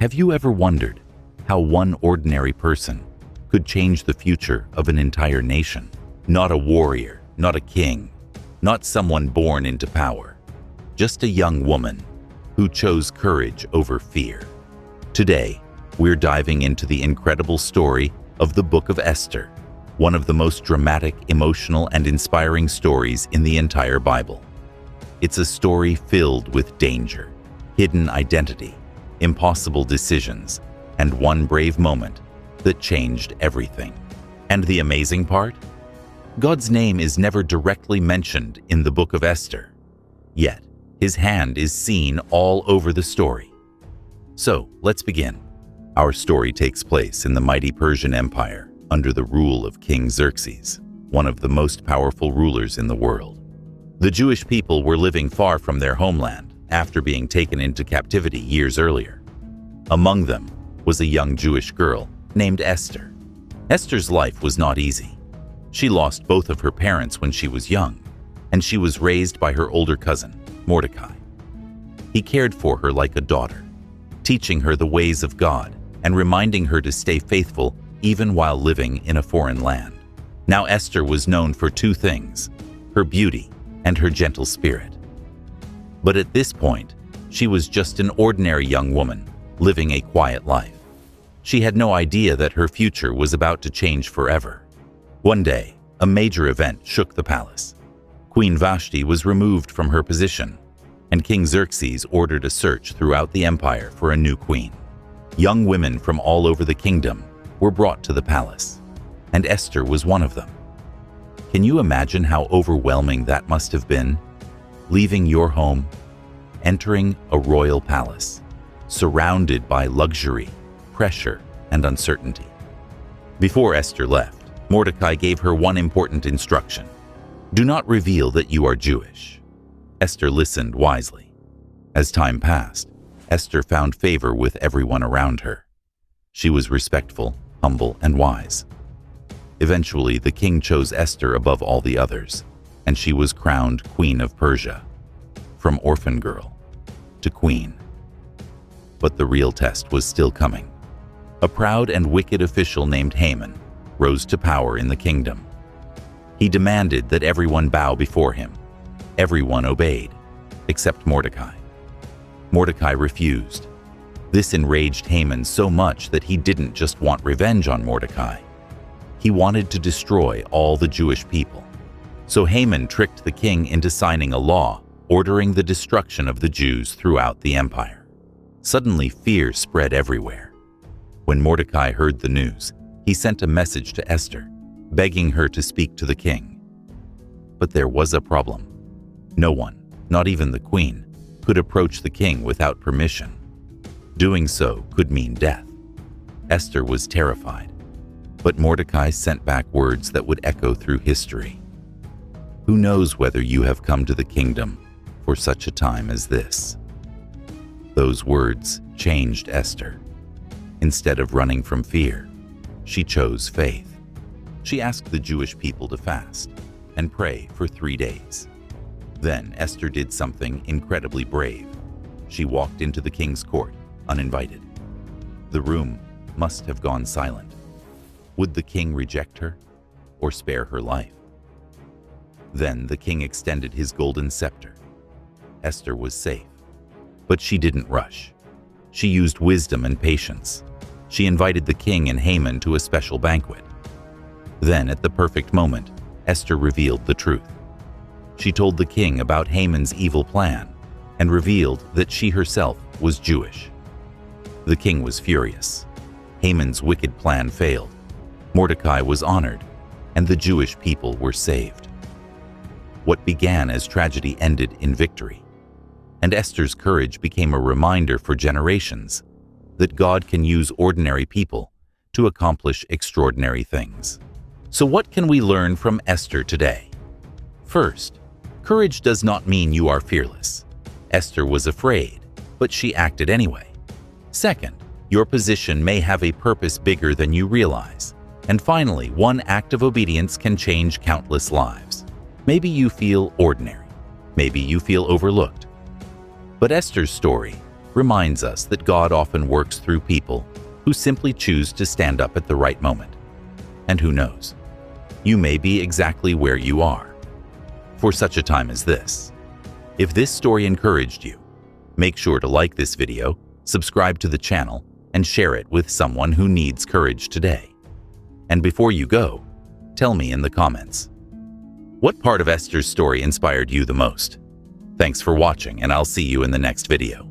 Have you ever wondered how one ordinary person could change the future of an entire nation? Not a warrior, not a king, not someone born into power, just a young woman who chose courage over fear. Today, we're diving into the incredible story of the Book of Esther, one of the most dramatic, emotional, and inspiring stories in the entire Bible. It's a story filled with danger, hidden identity, impossible decisions, and one brave moment that changed everything. And the amazing part? God's name is never directly mentioned in the Book of Esther, yet His hand is seen all over the story. So, let's begin. Our story takes place in the mighty Persian Empire under the rule of King Xerxes, one of the most powerful rulers in the world. The Jewish people were living far from their homeland after being taken into captivity years earlier. Among them was a young Jewish girl named Esther. Esther's life was not easy. She lost both of her parents when she was young, and she was raised by her older cousin, Mordecai. He cared for her like a daughter, teaching her the ways of God and reminding her to stay faithful even while living in a foreign land. Now Esther was known for two things: her beauty and her gentle spirit. But at this point, she was just an ordinary young woman living a quiet life. She had no idea that her future was about to change forever. One day, a major event shook the palace. Queen Vashti was removed from her position, and King Xerxes ordered a search throughout the empire for a new queen. Young women from all over the kingdom were brought to the palace, and Esther was one of them. Can you imagine how overwhelming that must have been? Leaving your home, entering a royal palace, surrounded by luxury, pressure, and uncertainty. Before Esther left, Mordecai gave her one important instruction: do not reveal that you are Jewish. Esther listened wisely. As time passed, Esther found favor with everyone around her. She was respectful, humble, and wise. Eventually, the king chose Esther above all the others, and she was crowned Queen of Persia. From orphan girl to queen. But the real test was still coming. A proud and wicked official named Haman rose to power in the kingdom. He demanded that everyone bow before him. Everyone obeyed, except Mordecai. Mordecai refused. This enraged Haman so much that he didn't just want revenge on Mordecai. He wanted to destroy all the Jewish people. So Haman tricked the king into signing a law ordering the destruction of the Jews throughout the empire. Suddenly, fear spread everywhere. When Mordecai heard the news, he sent a message to Esther, begging her to speak to the king. But there was a problem. No one, not even the queen, could approach the king without permission. Doing so could mean death. Esther was terrified, but Mordecai sent back words that would echo through history. Who knows whether you have come to the kingdom for such a time as this? Those words changed Esther. Instead of running from fear, she chose faith. She asked the Jewish people to fast and pray for 3 days. Then Esther did something incredibly brave. She walked into the king's court, uninvited. The room must have gone silent. Would the king reject her or spare her life? Then the king extended his golden scepter. Esther was safe, but she didn't rush. She used wisdom and patience. She invited the king and Haman to a special banquet. Then, at the perfect moment, Esther revealed the truth. She told the king about Haman's evil plan and revealed that she herself was Jewish. The king was furious. Haman's wicked plan failed. Mordecai was honored, and the Jewish people were saved. What began as tragedy ended in victory. And Esther's courage became a reminder for generations that God can use ordinary people to accomplish extraordinary things. So what can we learn from Esther today? First, courage does not mean you are fearless. Esther was afraid, but she acted anyway. Second, your position may have a purpose bigger than you realize. And finally, one act of obedience can change countless lives. Maybe you feel ordinary. Maybe you feel overlooked. But Esther's story reminds us that God often works through people who simply choose to stand up at the right moment. And who knows, you may be exactly where you are for such a time as this. If this story encouraged you, make sure to like this video, subscribe to the channel, and share it with someone who needs courage today. And before you go, tell me in the comments, what part of Esther's story inspired you the most? Thanks for watching, and I'll see you in the next video.